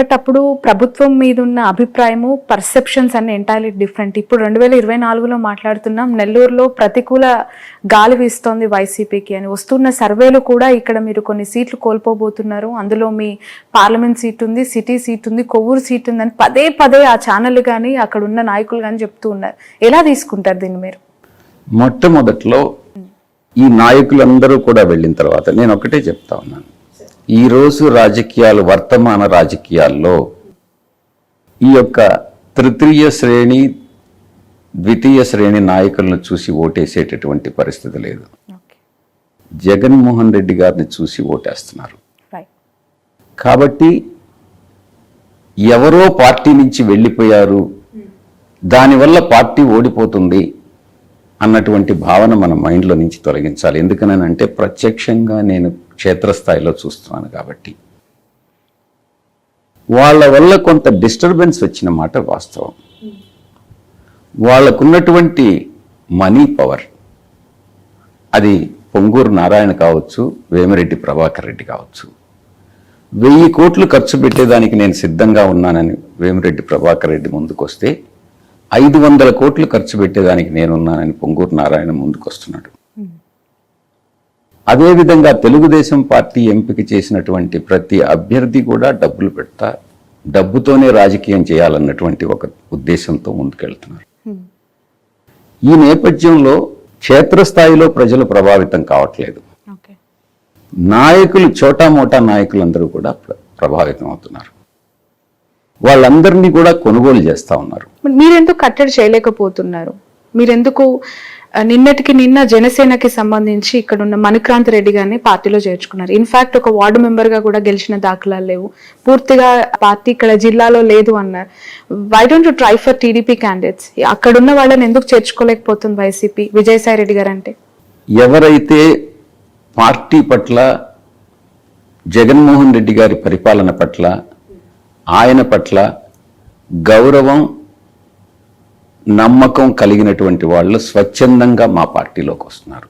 But అప్పుడు ప్రభుత్వం మీద ఉన్న అభిప్రాయము పర్సెప్షన్స్ అన్ని ఎంటైర్లీ డిఫరెంట్. ఇప్పుడు 2024లో మాట్లాడుతున్నాం, నెల్లూరులో ప్రతికూల గాలి వీస్తోంది వైసీపీకి అని. వస్తున్న సర్వేలు కూడా ఇక్కడ మీరు కొన్ని సీట్లు కోల్పోబోతున్నారు, అందులో మీ పార్లమెంట్ సీట్ ఉంది, సిటీ సీట్ ఉంది, కొవ్వూరు సీట్ ఉందని పదే పదే ఆ ఛానల్ కానీ అక్కడ ఉన్న నాయకులు కానీ చెప్తూ ఉన్నారు. ఎలా తీసుకుంటారు దీన్ని మీరు? మొట్టమొదట్లో ఈ నాయకులందరూ కూడా వెళ్ళిన తర్వాత నేను ఒకటే చెప్తా ఉన్నాను, ఈరోజు రాజకీయాలు, వర్తమాన రాజకీయాల్లో ఈ యొక్క తృతీయ శ్రేణి ద్వితీయ శ్రేణి నాయకులను చూసి ఓటేసేటటువంటి పరిస్థితి లేదు. జగన్మోహన్ రెడ్డి గారిని చూసి ఓటేస్తున్నారు. కాబట్టి ఎవరో పార్టీ నుంచి వెళ్ళిపోయారు, దానివల్ల పార్టీ ఓడిపోతుంది అన్నటువంటి భావన మన మైండ్లో నుంచి తొలగించాలి. ఎందుకనంటే ప్రత్యక్షంగా నేను క్షేత్రస్థాయిలో చూస్తున్నాను కాబట్టి. వాళ్ళ వల్ల కొంత డిస్టర్బెన్స్ వచ్చిన మాట వాస్తవం. వాళ్ళకున్నటువంటి మనీ పవర్, అది పొంగూరు నారాయణ కావచ్చు, వేమిరెడ్డి ప్రభాకర్ రెడ్డి కావచ్చు, 1000 కోట్లు ఖర్చు పెట్టేదానికి నేను సిద్ధంగా ఉన్నానని వేమిరెడ్డి ప్రభాకర్ రెడ్డి ముందుకొస్తే 500 కోట్లు ఖర్చు పెట్టేదానికి నేనున్నానని పొంగూరు నారాయణ ముందుకొస్తున్నాడు. అదేవిధంగా తెలుగుదేశం పార్టీ ఎంపిక చేసినటువంటి ప్రతి అభ్యర్థి కూడా డబ్బులు పెడతా, డబ్బుతోనే రాజకీయం చేయాలన్నటువంటి ఒక ఉద్దేశంతో ముందుకెళ్తున్నారు. ఈ నేపథ్యంలో క్షేత్రస్థాయిలో ప్రజలు ప్రభావితం కావట్లేదు. నాయకులు, చోటామోటా నాయకులందరూ కూడా ప్రభావితం అవుతున్నారు. వాళ్ళందరినీ కూడా కొనుగోలు చేస్తా ఉన్నారు. మీరెందుకు కట్టడి చేయలేకపోతున్నారు? మీరెందుకు నిన్నటికి నిన్న జనసేనకి సంబంధించి ఇక్కడ ఉన్న మణిక్రాంత్ రెడ్డి గారిని పార్టీలో చేర్చుకున్నారు? ఇన్ఫాక్ట్ ఒక వార్డు మెంబర్ గా కూడా గెలిచిన దాఖలాలు లేవు, పూర్తిగా పార్టీ ఇక్కడ జిల్లాలో లేదు అన్నారు. Why don't you try for TDP candidates? అక్కడున్న వాళ్ళని ఎందుకు చేర్చుకోలేకపోతుంది వైసీపీ? విజయసాయి రెడ్డి గారు అంటే ఎవరైతే పార్టీ పట్ల, జగన్మోహన్ రెడ్డి గారి పరిపాలన పట్ల, ఆయన పట్ల గౌరవం, నమ్మకం కలిగినటువంటి వాళ్ళు స్వచ్ఛందంగా మా పార్టీలోకి వస్తున్నారు.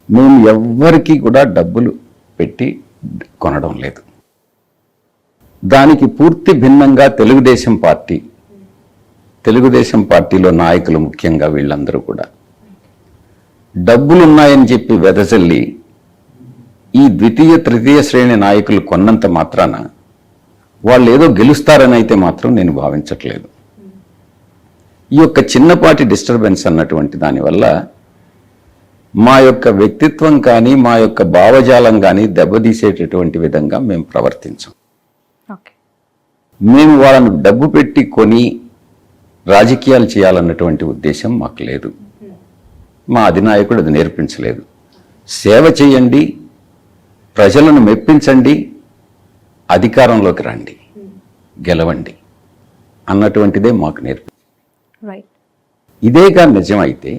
మేము ఎవ్వరికీ కూడా డబ్బులు పెట్టి కొనడం లేదు. దానికి పూర్తి భిన్నంగా తెలుగుదేశం పార్టీలో నాయకులు, ముఖ్యంగా వీళ్ళందరూ కూడా డబ్బులున్నాయని చెప్పి వెదజల్లి ఈ ద్వితీయ తృతీయ శ్రేణి నాయకులు కొన్నంత మాత్రాన వాళ్ళు ఏదో గెలుస్తారని అయితే మాత్రం నేను భావించట్లేదు. ఈ యొక్క చిన్నపాటి డిస్టర్బెన్స్ అన్నటువంటి దానివల్ల మా యొక్క వ్యక్తిత్వం కానీ, మా యొక్క భావజాలం కానీ దెబ్బతీసేటటువంటి విధంగా మేము ప్రవర్తించాం. మేము వాళ్ళను డబ్బు పెట్టి కొని రాజకీయాలు చేయాలన్నటువంటి ఉద్దేశం మాకు లేదు. మా అధినాయకుడు అది నేర్పించలేదు. సేవ చేయండి, ప్రజలను మెప్పించండి, అధికారంలోకి రండి, గెలవండి అన్నటువంటిదే మాకు నేర్పి. ఇదే కానీ నిజమైతే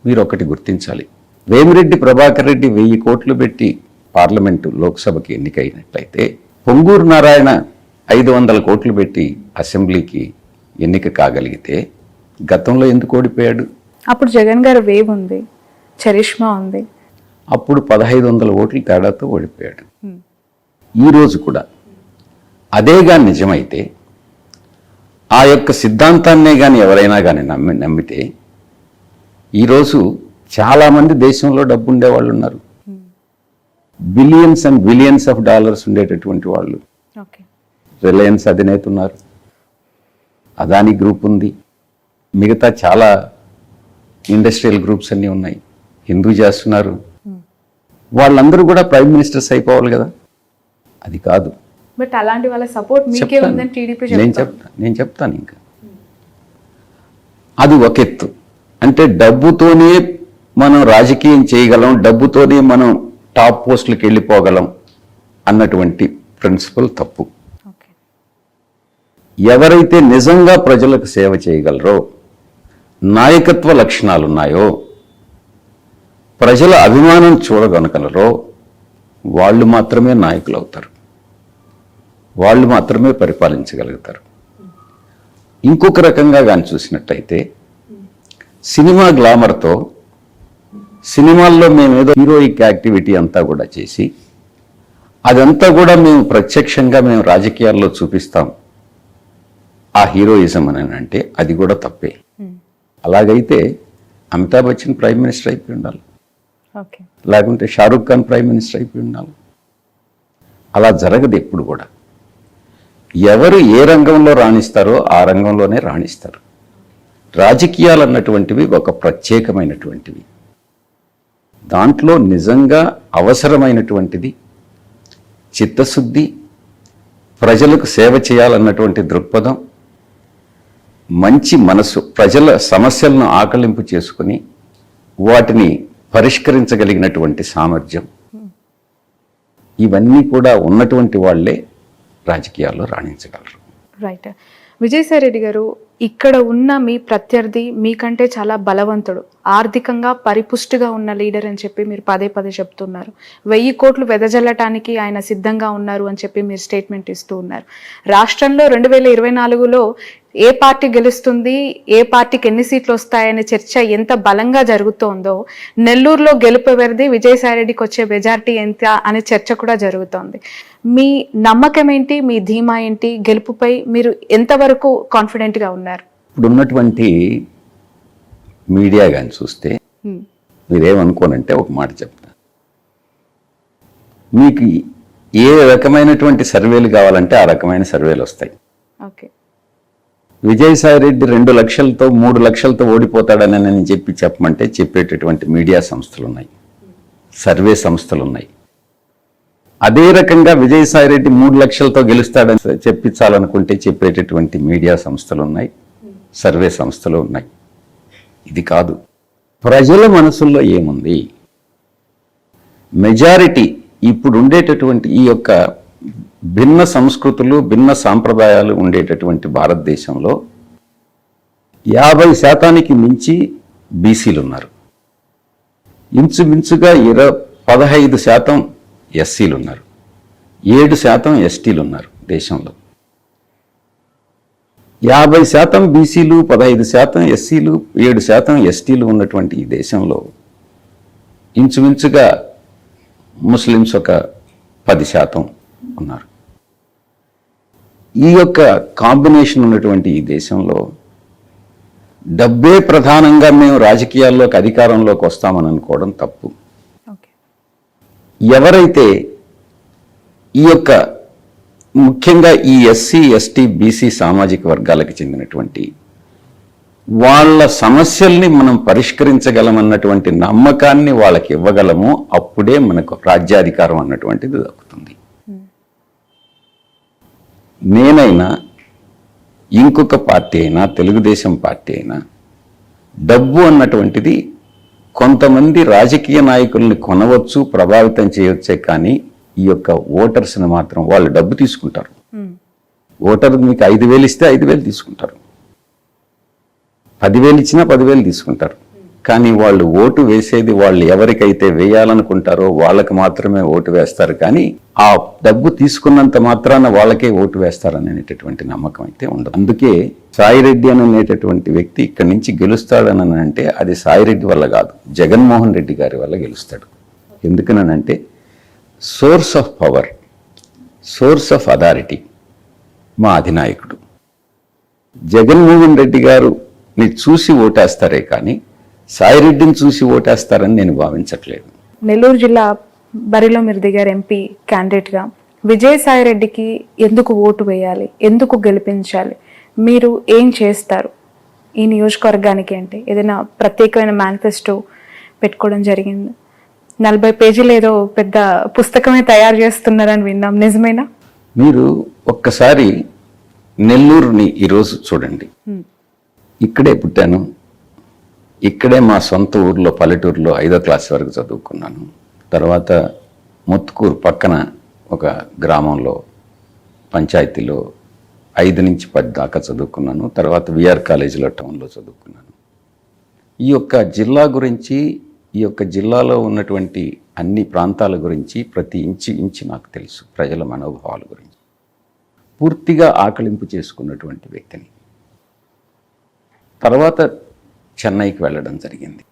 మీరు ఒకటి గుర్తించాలి, వేమిరెడ్డి ప్రభాకర్ రెడ్డి 1000 కోట్లు పెట్టి పార్లమెంటు, లోక్సభకి ఎన్నికైనట్లయితే పొంగూరు నారాయణ 500 కోట్లు పెట్టి అసెంబ్లీకి ఎన్నిక కాగలిగితే గతంలో ఎందుకు ఓడిపోయాడు? అప్పుడు జగన్ గారు వేవ్ ఉంది, చరిష్మా ఉంది, అప్పుడు 1500 ఓట్ల తేడాతో ఓడిపోయాడు. ఈరోజు కూడా అదే కానీ నిజమైతే, ఆ యొక్క సిద్ధాంతాన్నే కానీ ఎవరైనా కానీ నమ్మితే ఈరోజు చాలామంది దేశంలో డబ్బు ఉండేవాళ్ళు ఉన్నారు. Billions and billions of dollars ఉండేటటువంటి వాళ్ళు. రిలయన్స్ అధినేత ఉన్నారు, అదానీ గ్రూప్ ఉంది, మిగతా చాలా ఇండస్ట్రియల్ గ్రూప్స్ అన్నీ ఉన్నాయి, హిందూ చేస్తున్నారు. వాళ్ళందరూ కూడా ప్రైమ్ మినిస్టర్స్ అయిపోవాలి కదా. అది కాదు. బట్ అలాంటి వాళ్ళ సపోర్ట్ మీకే ఉందని టీడీపీ నేను చెప్తాను. ఇంకా అది ఒక ఎత్తు. అంటే డబ్బుతోనే మనం రాజకీయం చేయగలం, డబ్బుతోనే మనం టాప్ పోస్టులకు వెళ్ళిపోగలం అన్నటువంటి ప్రిన్సిపల్ తప్పు. ఎవరైతే నిజంగా ప్రజలకు సేవ చేయగలరో, నాయకత్వ లక్షణాలు ఉన్నాయో, ప్రజల అభిమానం చూడగలరో వాళ్ళు మాత్రమే నాయకులు అవుతారు, వాళ్ళు మాత్రమే పరిపాలించగలుగుతారు. ఇంకొక రకంగా కానీ చూసినట్టయితే, సినిమా గ్లామర్తో, సినిమాల్లో మేమేదో హీరోయిక్ యాక్టివిటీ అంతా కూడా చేసి అదంతా కూడా మేము ప్రత్యక్షంగా మేము రాజకీయాల్లో చూపిస్తాం ఆ హీరోయిజం అని అంటే అది కూడా తప్పే. అలాగైతే అమితాబ్ బచ్చన్ ప్రైమ్ మినిస్టర్ అయిపోయి ఉండాలి, లేకుంటే షారూక్ ఖాన్ ప్రైమ్ మినిస్టర్ అయిపోయి ఉండాలి. అలా జరగదు ఎప్పుడు కూడా. ఎవరు ఏ రంగంలో రాణిస్తారో ఆ రంగంలోనే రాణిస్తారు. రాజకీయాలు అన్నటువంటివి ఒక ప్రత్యేకమైనటువంటివి. దాంట్లో నిజంగా అవసరమైనటువంటిది చిత్తశుద్ధి, ప్రజలకు సేవ చేయాలన్నటువంటి దృక్పథం, మంచి మనసు, ప్రజల సమస్యలను ఆకలింపు చేసుకుని వాటిని పరిష్కరించగలిగినటువంటి సామర్థ్యం, ఇవన్నీ కూడా ఉన్నటువంటి వాళ్ళే రాజకీయాల్లో రాణించగలరు. రైట్. విజయసాయి రెడ్డి గారు, ఇక్కడ ఉన్న మీ ప్రత్యర్థి మీకంటే చాలా బలవంతుడు, ఆర్థికంగా పరిపుష్టిగా ఉన్న లీడర్ అని చెప్పి మీరు పదే పదే చెప్తున్నారు. 1000 కోట్లు వెదజల్లటానికి ఆయన సిద్ధంగా ఉన్నారు అని చెప్పి మీరు స్టేట్మెంట్ ఇస్తూ ఉన్నారు. రాష్ట్రంలో 2024లో ఏ పార్టీ గెలుస్తుంది, ఏ పార్టీకి ఎన్ని సీట్లు వస్తాయనే చర్చ ఎంత బలంగా జరుగుతోందో, నెల్లూరులో గెలుపు ఎవరిది, విజయసాయి రెడ్డికి వచ్చే మెజారిటీ ఎంత అనే చర్చ కూడా జరుగుతోంది. మీ నమ్మకం ఏంటి, మీ ధీమా ఏంటి, గెలుపుపై మీరు ఎంతవరకు కాన్ఫిడెంట్గా ఉన్నారు? ఇప్పుడు ఉన్నటువంటి మీడియా కానీ చూస్తే మీరేమనుకోనంటే ఒక మాట చెప్తా. మీకు ఏ రకమైనటువంటి సర్వేలు కావాలంటే ఆ రకమైన సర్వేలు వస్తాయి. ఓకే. విజయసాయి రెడ్డి 2 లక్షలతో 3 లక్షలతో ఓడిపోతాడని నేను చెప్పమంటే చెప్పేటటువంటి మీడియా సంస్థలు ఉన్నాయి, సర్వే సంస్థలు ఉన్నాయి. అదే రకంగా విజయసాయి రెడ్డి 3 లక్షలతో గెలుస్తాడని చెప్పించాలనుకుంటే చెప్పేటటువంటి మీడియా సంస్థలు ఉన్నాయి, సర్వే సంస్థలు ఉన్నాయి. ఇది కాదు, ప్రజల మనసుల్లో ఏముంది, మెజారిటీ ఇప్పుడు ఉండేటటువంటి ఈ యొక్క భిన్న సంస్కృతులు, భిన్న సాంప్రదాయాలు ఉండేటటువంటి భారతదేశంలో 50% మించి బీసీలు ఉన్నారు. ఇంచుమించుగా 15% ఎస్సీలు ఉన్నారు, 7% ఎస్టీలు ఉన్నారు దేశంలో. 50% బీసీలు, 15% ఎస్సీలు, 7% ఎస్టీలు ఉన్నటువంటి ఈ దేశంలో ఇంచుమించుగా ముస్లిమ్స్ ఒక 10% ఉన్నారు. ఈ యొక్క కాంబినేషన్ ఉన్నటువంటి ఈ దేశంలో డబ్బే ప్రధానంగా మేము రాజకీయాల్లోకి అధికారంలోకి వస్తామని అనుకోవడం తప్పు. ఎవరైతే ఈ యొక్క ముఖ్యంగా ఈ ఎస్సీ, ఎస్టీ, బీసీ సామాజిక వర్గాలకు చెందినటువంటి వాళ్ళ సమస్యల్ని మనం పరిష్కరించగలమన్నటువంటి నమ్మకాన్ని వాళ్ళకి ఇవ్వగలము, అప్పుడే మనకు రాజ్యాధికారం అన్నటువంటిది దక్కుతుంది. నేనైనా ఇంకొక పార్టీ అయినా, తెలుగుదేశం పార్టీ అయినా, డబ్బు అన్నటువంటిది కొంతమంది రాజకీయ నాయకుల్ని కొనవచ్చు, ప్రభావితం చేయవచ్చే, కానీ ఈ యొక్క ఓటర్స్ని మాత్రం వాళ్ళు డబ్బు తీసుకుంటారు. ఓటర్ మీకు 5,000 ఇస్తే 5,000 తీసుకుంటారు, 10,000 ఇచ్చినా 10,000 తీసుకుంటారు. కానీ వాళ్ళు ఓటు వేసేది వాళ్ళు ఎవరికైతే వేయాలనుకుంటారో వాళ్ళకి మాత్రమే ఓటు వేస్తారు. కానీ ఆ డబ్బు తీసుకున్నంత మాత్రాన వాళ్ళకే ఓటు వేస్తారనేటటువంటి నమ్మకం అయితే ఉండదు. అందుకే సాయిరెడ్డి అనేటటువంటి వ్యక్తి ఇక్కడి నుంచి గెలుస్తాడని అంటే అది సాయిరెడ్డి వల్ల కాదు, జగన్మోహన్ రెడ్డి గారి వల్ల గెలుస్తాడు. ఎందుకనంటే source of power, source of authority మా అధినాయకుడు. జగన్మోహన్ రెడ్డి గారుని చూసి ఓటేస్తారే కానీ సాయిరెడ్డిని చూసి ఓటేస్తారని నేను భావించట్లేదు. నెల్లూరు జిల్లా బరిలో మీరు దిగారు ఎంపీ క్యాండిడేట్గా. విజయసాయి రెడ్డికి ఎందుకు ఓటు వేయాలి, ఎందుకు గెలిపించాలి, మీరు ఏం చేస్తారు ఈ నియోజకవర్గానికి అంటే ఏదైనా ప్రత్యేకమైన మేనిఫెస్టో పెట్టుకోవడం జరిగింది? 40 పేజీలు ఏదో పెద్ద పుస్తకమే తయారు చేస్తున్నారని విన్నాం, నిజమేనా? మీరు ఒక్కసారి నెల్లూరుని ఈరోజు చూడండి. ఇక్కడే పుట్టాను, ఇక్కడే మా సొంత ఊర్లో పల్లెటూరులో 5వ క్లాస్ వరకు చదువుకున్నాను. తర్వాత ముత్తుకూరు పక్కన ఒక గ్రామంలో పంచాయతీలో 5 నుంచి 10 దాకా చదువుకున్నాను. తర్వాత విఆర్ కాలేజీలో టౌన్లో చదువుకున్నాను. ఈ యొక్క జిల్లా గురించి, ఈ యొక్క జిల్లాలో ఉన్నటువంటి అన్ని ప్రాంతాల గురించి ప్రతి ఇంచి నాకు తెలుసు. ప్రజల మనోభావాల గురించి పూర్తిగా ఆకలింపు చేసుకున్నటువంటి వ్యక్తిని. తర్వాత చెన్నైకి వెళ్ళడం జరిగింది.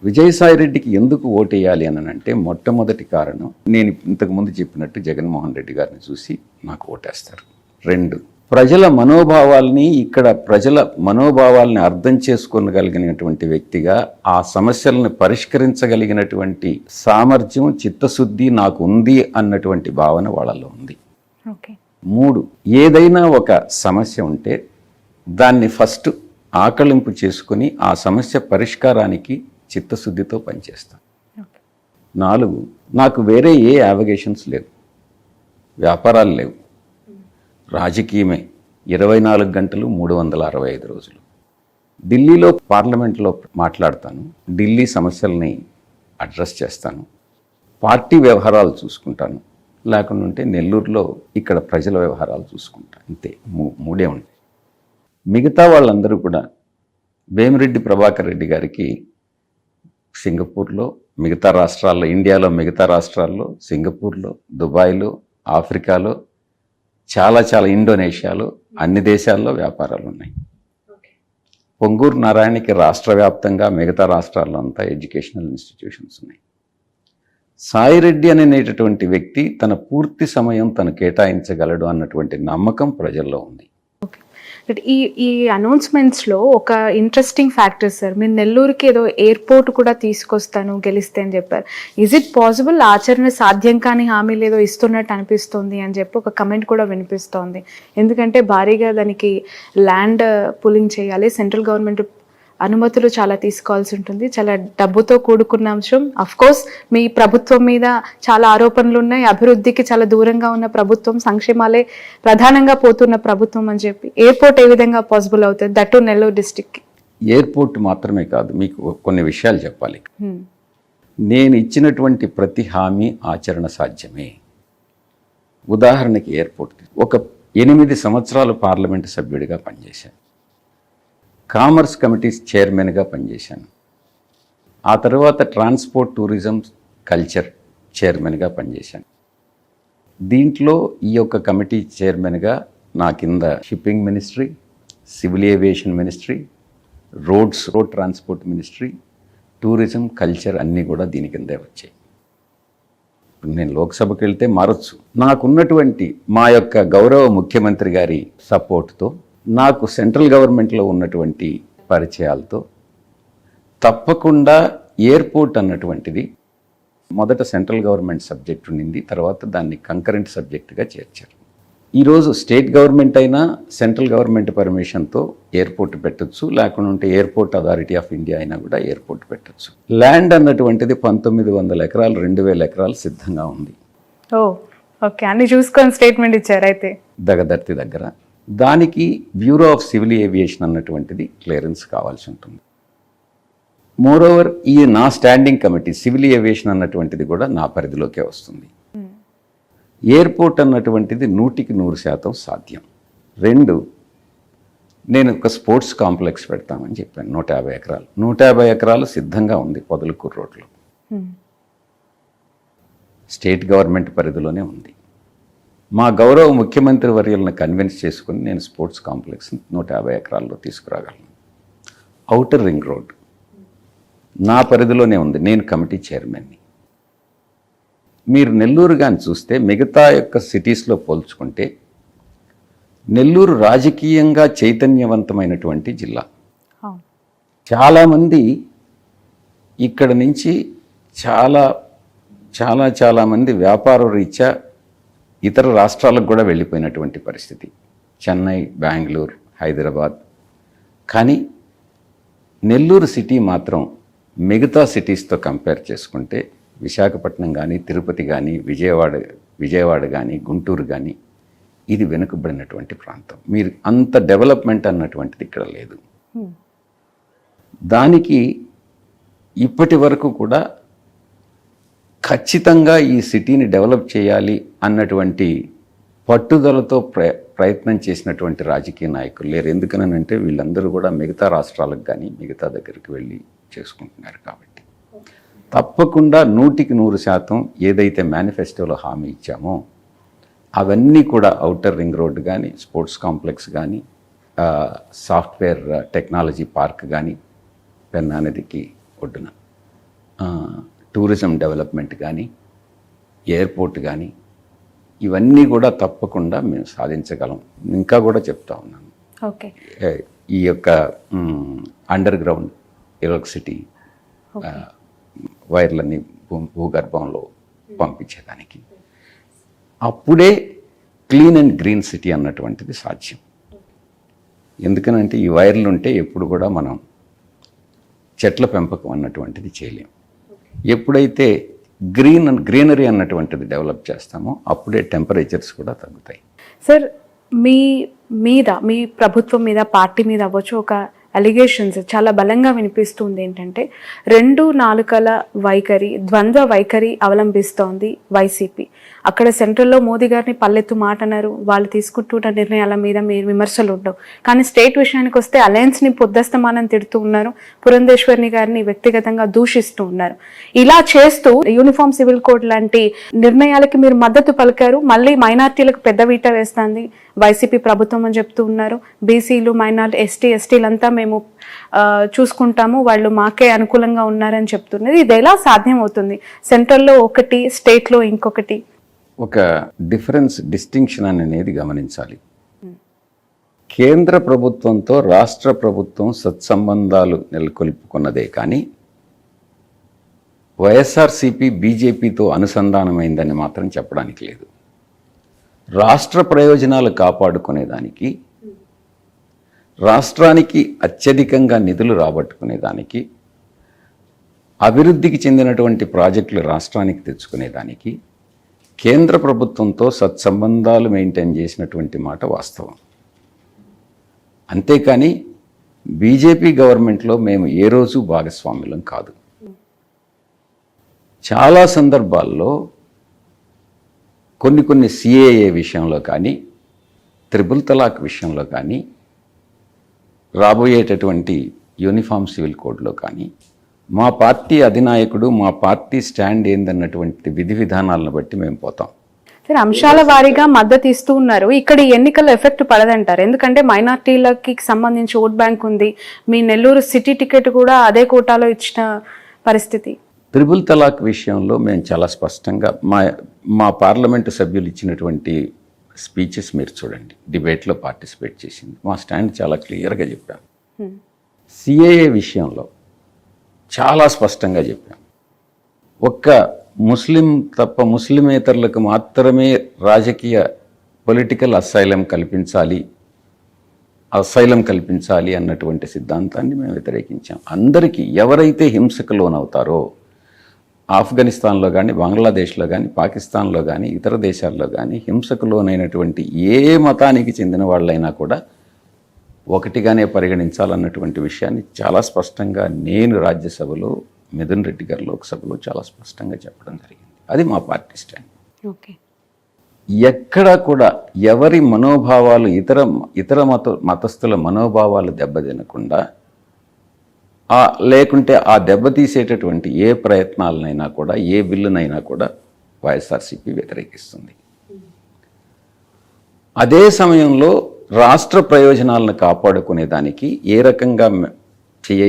విజయసాయిరెడ్డికి ఎందుకు ఓటేయాలి అని అంటే మొట్టమొదటి కారణం నేను ఇంతకుముందు చెప్పినట్టు జగన్మోహన్ రెడ్డి గారిని చూసి నాకు ఓటేస్తారు. 2, ప్రజల మనోభావాల్ని ఇక్కడ ప్రజల మనోభావాల్ని అర్థం చేసుకోగలిగినటువంటి వ్యక్తిగా ఆ సమస్యలను పరిష్కరించగలిగినటువంటి సామర్థ్యం, చిత్తశుద్ధి నాకు ఉంది అన్నటువంటి భావన వాళ్ళలో ఉంది. 3, ఏదైనా ఒక సమస్య ఉంటే దాన్ని ఫస్ట్ ఆకళింపు చేసుకుని ఆ సమస్య పరిష్కారానికి చిత్తశుద్ధితో పనిచేస్తాను. 4, నాకు వేరే ఏ యావిగేషన్స్ లేవు, వ్యాపారాలు లేవు, రాజకీయమే 24 గంటలు 365 రోజులు. ఢిల్లీలో పార్లమెంట్లో మాట్లాడతాను, ఢిల్లీ సమస్యల్ని అడ్రస్ చేస్తాను, పార్టీ వ్యవహారాలు చూసుకుంటాను, లేకుండా ఉంటే నెల్లూరులో ఇక్కడ ప్రజల వ్యవహారాలు చూసుకుంటాను. అంతే, 3 ఉంటాయి. మిగతా వాళ్ళందరూ కూడా వేమిరెడ్డి ప్రభాకర్ రెడ్డి గారికి సింగపూర్లో, మిగతా రాష్ట్రాల్లో, ఇండియాలో మిగతా రాష్ట్రాల్లో, సింగపూర్లో, దుబాయ్లో, ఆఫ్రికాలో, చాలా ఇండోనేషియాలో, అన్ని దేశాల్లో వ్యాపారాలు ఉన్నాయి. పొంగూరు నారాయణకి రాష్ట్ర వ్యాప్తంగా మిగతా రాష్ట్రాల్లో అంతా ఎడ్యుకేషనల్ ఇన్స్టిట్యూషన్స్ ఉన్నాయి. సాయిరెడ్డి అనేటటువంటి వ్యక్తి తన పూర్తి సమయం తను కేటాయించగలడు అన్నటువంటి నమ్మకం ప్రజల్లో ఉంది. ఈ అనౌన్స్మెంట్స్లో ఒక ఇంట్రెస్టింగ్ ఫ్యాక్టర్ సార్, మీరు నెల్లూరుకి ఏదో ఎయిర్పోర్ట్ కూడా తీసుకొస్తాను గెలిస్తే అని చెప్పారు. Is it possible? ఆచరణ సాధ్యం కాని హామీలు ఏదో ఇస్తున్నట్టు అనిపిస్తుంది అని చెప్పి ఒక కమెంట్ కూడా వినిపిస్తోంది. ఎందుకంటే భారీగా దానికి ల్యాండ్ పులింగ్ చేయాలి, సెంట్రల్ గవర్నమెంట్ అనుమతులు చాలా తీసుకోవాల్సి ఉంటుంది, చాలా డబ్బుతో కూడుకున్న అంశం. కోర్స్ మీ ప్రభుత్వం మీద చాలా ఆరోపణలు ఉన్నాయి, అభివృద్ధికి చాలా దూరంగా ఉన్న ప్రభుత్వం, సంక్షేమాలే ప్రధానంగా పోతున్న ప్రభుత్వం అని చెప్పి ఎయిర్పోర్ట్ ఏ విధంగా పాసిబుల్ అవుతుంది, దట్టు నెల్లూరు డిస్టిక్కి? ఎయిర్పోర్ట్ మాత్రమే కాదు, మీకు కొన్ని విషయాలు చెప్పాలి. నేను ఇచ్చినటువంటి ప్రతి హామీ ఆచరణ సాధ్యమే. ఉదాహరణకి ఎయిర్పోర్ట్, ఒక 8 సంవత్సరాలు పార్లమెంటు సభ్యుడిగా పనిచేశాను, కామర్స్ కమిటీస్ చైర్మన్గా పనిచేశాను, ఆ తర్వాత ట్రాన్స్పోర్ట్, టూరిజం, కల్చర్ చైర్మన్గా పనిచేశాను. దీంట్లో ఈ యొక్క కమిటీ చైర్మన్గా నా కింద shipping ministry, civil aviation ministry, road transport ministry, tourism, culture అన్నీ కూడా దీని కిందే వచ్చాయి. నేను లోక్సభకి వెళ్తే మారచ్చు. నాకున్నటువంటి మా యొక్క గౌరవ ముఖ్యమంత్రి గారి సపోర్ట్తో, నాకు సెంట్రల్ గవర్నమెంట్లో ఉన్నటువంటి పరిచయాలతో తప్పకుండా ఎయిర్పోర్ట్ అన్నటువంటిది మొదట సెంట్రల్ గవర్నమెంట్ సబ్జెక్ట్ ఉండింది, తర్వాత దాన్ని కంకరెంట్ సబ్జెక్టుగా చేర్చారు. ఈరోజు స్టేట్ గవర్నమెంట్ అయినా సెంట్రల్ గవర్నమెంట్ పర్మిషన్తో ఎయిర్పోర్ట్ పెట్టచ్చు, లేకుండా ఉంటే ఎయిర్పోర్ట్ అథారిటీ ఆఫ్ ఇండియా అయినా కూడా ఎయిర్పోర్ట్ పెట్టచ్చు. ల్యాండ్ అన్నటువంటిది 1900 ఎకరాలు, 2000 ఎకరాలు సిద్ధంగా ఉంది. ఓకే, అన్ని చూసుకొని స్టేట్మెంట్ ఇచ్చారు. అయితే దగదర్తి దగ్గర దానికి బ్యూరో ఆఫ్ సివిల్ ఏవియేషన్ అన్నటువంటిది క్లియరెన్స్ కావాల్సి ఉంటుంది. మోరోవర్ ఈ నా స్టాండింగ్ కమిటీ సివిల్ ఏవియేషన్ అన్నటువంటిది కూడా నా పరిధిలోకే వస్తుంది. ఎయిర్పోర్ట్ అన్నటువంటిది 100% సాధ్యం. 2, నేను ఒక స్పోర్ట్స్ కాంప్లెక్స్ పెడతామని చెప్పాను, 150 ఎకరాలు. 150 ఎకరాలు సిద్ధంగా ఉంది పొదలకూరు రోడ్లో, స్టేట్ గవర్నమెంట్ పరిధిలోనే ఉంది. మా గౌరవ ముఖ్యమంత్రి వర్యులను కన్విన్స్ చేసుకుని నేను స్పోర్ట్స్ కాంప్లెక్స్ 150 ఎకరాల్లో తీసుకురాగలను. ఔటర్ రింగ్ రోడ్ నా పరిధిలోనే ఉంది, నేను కమిటీ చైర్మన్ని. మీరు నెల్లూరు కానీ చూస్తే మిగతా యొక్క సిటీస్లో పోల్చుకుంటే నెల్లూరు రాజకీయంగా చైతన్యవంతమైనటువంటి జిల్లా. చాలామంది ఇక్కడ నుంచి చాలామంది వ్యాపార రీత్యా ఇతర రాష్ట్రాలకు కూడా వెళ్ళిపోయినటువంటి పరిస్థితి, చెన్నై, బెంగళూరు, హైదరాబాద్. కానీ నెల్లూరు సిటీ మాత్రం మిగతా సిటీస్తో కంపేర్ చేసుకుంటే విశాఖపట్నం కానీ, తిరుపతి కానీ, విజయవాడ కానీ, గుంటూరు కానీ, ఇది వెనుకబడినటువంటి ప్రాంతం. మీరు అంత డెవలప్మెంట్ అన్నటువంటిది ఇక్కడ లేదు. దానికి ఇప్పటి వరకు కూడా ఖచ్చితంగా ఈ సిటీని డెవలప్ చేయాలి అన్నటువంటి పట్టుదలతో ప్రయత్నం చేసినటువంటి రాజకీయ నాయకులు లేరు. ఎందుకనంటే వీళ్ళందరూ కూడా మిగతా రాష్ట్రాలకు కానీ మిగతా దగ్గరికి వెళ్ళి చేసుకుంటున్నారు. కాబట్టి తప్పకుండా 100% ఏదైతే మేనిఫెస్టోలో హామీ ఇచ్చామో అవన్నీ కూడా ఔటర్ రింగ్ రోడ్ కానీ, స్పోర్ట్స్ కాంప్లెక్స్ కానీ, సాఫ్ట్వేర్ టెక్నాలజీ పార్క్ కానీ, పెన్నా నదికి ఒడ్డున టూరిజం డెవలప్మెంట్ కానీ, ఎయిర్పోర్ట్ కానీ, ఇవన్నీ కూడా తప్పకుండా మేము సాధించగలం. ఇంకా కూడా చెప్తా ఉన్నాను. ఓకే. ఈ యొక్క అండర్ గ్రౌండ్ ఎలక్ట్రిసిటీ వైర్లన్నీ భూగర్భంలో పంపించేదానికి అప్పుడే క్లీన్ అండ్ గ్రీన్ సిటీ అన్నటువంటిది సాధ్యం. ఎందుకనంటే ఈ వైర్లు ఉంటే ఎప్పుడు కూడా మనం చెట్ల పెంపకం అన్నటువంటిది చేయలేం. ఎప్పుడైతే గ్రీనరీ అన్నటువంటిది డెవలప్ చేస్తామో అప్పుడే టెంపరేచర్స్ కూడా తగ్గుతాయి. సార్, మీ ప్రభుత్వం మీద, పార్టీ మీద అవ్వచ్చు, ఒక అలిగేషన్స్ చాలా బలంగా వినిపిస్తుంది. ఏంటంటే 2 నాలుకల వైఖరి, ద్వంద్వ వైఖరి అవలంబిస్తోంది వైసీపీ. అక్కడ సెంట్రల్లో మోదీ గారిని పల్లెత్తు మాట అన్నారు, వాళ్ళు తీసుకుంటున్న నిర్ణయాల మీద మీరు విమర్శలు ఉండవు. కానీ స్టేట్ విషయానికి వస్తే అలయన్స్ని పొద్దస్తమానం తిడుతూ ఉన్నారు, పురంధేశ్వరిని గారిని వ్యక్తిగతంగా దూషిస్తూ ఉన్నారు. ఇలా చేస్తూ యూనిఫామ్ సివిల్ కోడ్ లాంటి నిర్ణయాలకి మీరు మద్దతు పలికారు. మళ్ళీ మైనార్టీలకు పెద్ద వీట వేస్తుంది వైసీపీ ప్రభుత్వం అని చెప్తూ ఉన్నారు. బీసీలు, మైనార్టీ, ఎస్టీలంతా మేము చూసుకుంటాము, వాళ్ళు మాకే అనుకూలంగా ఉన్నారని చెప్తున్నది. ఇది ఎలా సాధ్యం అవుతుంది? సెంట్రల్లో ఒకటి, స్టేట్లో ఇంకొకటి. ఒక డిస్టింక్షన్ అనేది గమనించాలి. కేంద్ర ప్రభుత్వంతో రాష్ట్ర ప్రభుత్వం సత్సంబంధాలు నెలకొల్పుకున్నదే కానీ వైఎస్ఆర్సీపీ బీజేపీతో అనుసంధానమైందని మాత్రం చెప్పడానికి లేదు. రాష్ట్ర ప్రయోజనాలు కాపాడుకునేదానికి, రాష్ట్రానికి అత్యధికంగా నిధులు రాబట్టుకునేదానికి, అభివృద్ధికి చెందినటువంటి ప్రాజెక్టులు రాష్ట్రానికి తెచ్చుకునేదానికి కేంద్ర ప్రభుత్వంతో సత్సంబంధాలు మెయింటైన్ చేసినటువంటి మాట వాస్తవం. అంతేకాని బీజేపీ గవర్నమెంట్లో మేము ఏ రోజు భాగస్వామ్యులం కాదు. చాలా సందర్భాల్లో కొన్ని సిఏఏ విషయంలో కానీ, త్రిపుల్ తలాక్ విషయంలో కానీ, రాబోయేటటువంటి యూనిఫామ్ సివిల్ కోడ్లో కానీ మా పార్టీ అధినాయకుడు, మా పార్టీ స్టాండ్ ఏందన్నటువంటి విధి విధానాలను బట్టి మేము పోతాం. సరే, అంశాల వారీగా మద్దతు ఇస్తూ ఉన్నారు. ఇక్కడ ఎన్నికల ఎఫెక్ట్ పడదంటారు. ఎందుకంటే మైనార్టీలకి సంబంధించి ఓట్ బ్యాంక్ ఉంది. మీ నెల్లూరు సిటీ టికెట్ కూడా అదే కోటాలో ఇచ్చిన పరిస్థితి. త్రిపుల్ తలాక్ విషయంలో మేము చాలా స్పష్టంగా మా పార్లమెంటు సభ్యులు ఇచ్చినటువంటి స్పీచెస్ మీరు చూడండి, డిబేట్లో పార్టిసిపేట్ చేసింది, మా స్టాండ్ చాలా క్లియర్గా చెప్పాం. సిఏఏ విషయంలో చాలా స్పష్టంగా చెప్పాం. ఒక్క ముస్లిం తప్ప ముస్లిమేతరులకు మాత్రమే రాజకీయ పొలిటికల్ అసైలం కల్పించాలి అన్నటువంటి సిద్ధాంతాన్ని మేము వ్యతిరేకించాం. అందరికీ, ఎవరైతే హింసకు లోనవుతారో, ఆఫ్ఘనిస్తాన్లో కానీ, బంగ్లాదేశ్లో కానీ, పాకిస్తాన్లో కానీ, ఇతర దేశాల్లో కానీ హింసకు లోనైనటువంటి ఏ మతానికి చెందిన వాళ్ళైనా కూడా ఒకటిగానే పరిగణించాలన్నటువంటి విషయాన్ని చాలా స్పష్టంగా నేను రాజ్యసభలో, మిథున్ రెడ్డి గారు లోక్సభలో చాలా స్పష్టంగా చెప్పడం జరిగింది. అది మా పార్టీ స్టాండ్. ఓకే. ఎక్కడా కూడా ఎవరి మనోభావాలు, ఇతర మతస్థుల మనోభావాలు దెబ్బతినకుండా, లేకుంటే ఆ దెబ్బతీసేటటువంటి ఏ ప్రయత్నాలనైనా కూడా, ఏ బిల్లునైనా కూడా వైఎస్ఆర్సీపీ వ్యతిరేకిస్తుంది. అదే సమయంలో రాష్ట్ర ప్రయోజనాలను కాపాడుకునేదానికి ఏ రకంగా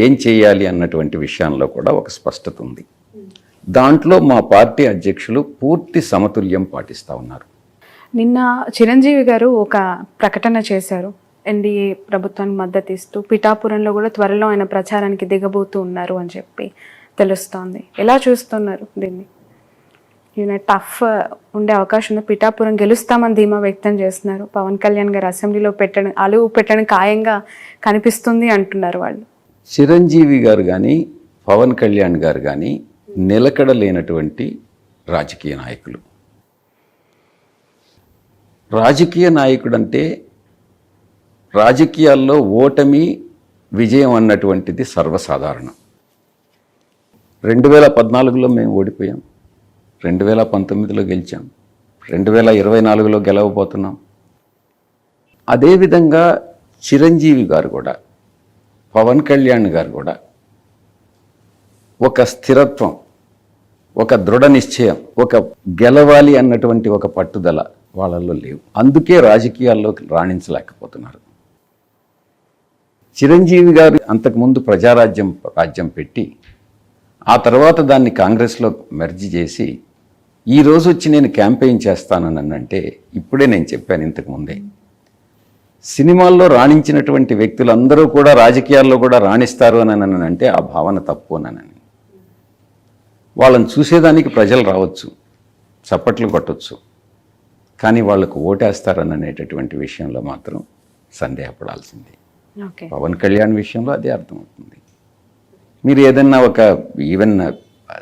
ఏం చేయాలి అన్నటువంటి విషయంలో కూడా ఒక స్పష్టత ఉంది. దాంట్లో మా పార్టీ అధ్యక్షులు పూర్తి సమతుల్యం పాటిస్తూ ఉన్నారు. నిన్న చిరంజీవి గారు ఒక ప్రకటన చేశారు, ఎన్డీఏ ప్రభుత్వానికి మద్దతు ఇస్తూ. పిఠాపురంలో కూడా త్వరలో ఆయన ప్రచారానికి దిగబోతూ ఉన్నారు అని చెప్పి తెలుస్తోంది. ఎలా చూస్తున్నారు దీన్ని? టఫ్ ఉండే అవకాశం ఉంది. పిఠాపురం గెలుస్తామని ధీమా వ్యక్తం చేస్తున్నారు. పవన్ కళ్యాణ్ గారు అసెంబ్లీలో అలువు పెట్టడం ఖాయంగా కనిపిస్తుంది అంటున్నారు వాళ్ళు. చిరంజీవి గారు కానీ, పవన్ కళ్యాణ్ గారు కానీ నిలకడ లేనటువంటి రాజకీయ నాయకులు. రాజకీయ నాయకుడు అంటే రాజకీయాల్లో ఓటమి, విజయం అన్నటువంటిది సర్వసాధారణం. 2014లో మేము ఓడిపోయాం, 2019లో గెలిచాం, 2024లో గెలవబోతున్నాం. అదేవిధంగా చిరంజీవి గారు కూడా, పవన్ కళ్యాణ్ గారు కూడా ఒక స్థిరత్వం, ఒక దృఢ నిశ్చయం, ఒక గెలవాలి అన్నటువంటి ఒక పట్టుదల వాళ్ళల్లో లేవు. అందుకే రాజకీయాల్లోకి రాణించలేకపోతున్నారు. చిరంజీవి గారు అంతకుముందు రాజ్యం పెట్టి ఆ తర్వాత దాన్ని కాంగ్రెస్లో మెర్జి చేసి ఈ రోజు వచ్చి నేను క్యాంపెయిన్ చేస్తానని అంటే ఇప్పుడే నేను చెప్పాను ఇంతకు ముందే, సినిమాల్లో రాణించినటువంటి వ్యక్తులందరూ కూడా రాజకీయాల్లో కూడా రాణిస్తారు అని అంటే ఆ భావన తప్పు అని. వాళ్ళని చూసేదానికి ప్రజలు రావచ్చు, చప్పట్లు కొట్టచ్చు, కానీ వాళ్లకు ఓటేస్తారని అనేటటువంటి విషయంలో మాత్రం సందేహపడాల్సిందే. ఓకే. పవన్ కళ్యాణ్ విషయంలో అదే అర్థమవుతుంది. మీరు ఏదన్నా ఒక ఈవెన్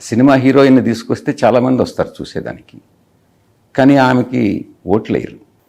సినిమా హీరోయిన్ తీసుకొస్తే చాలామంది వస్తారు చూసేదానికి, కానీ ఆమెకి ఓట్లేరు.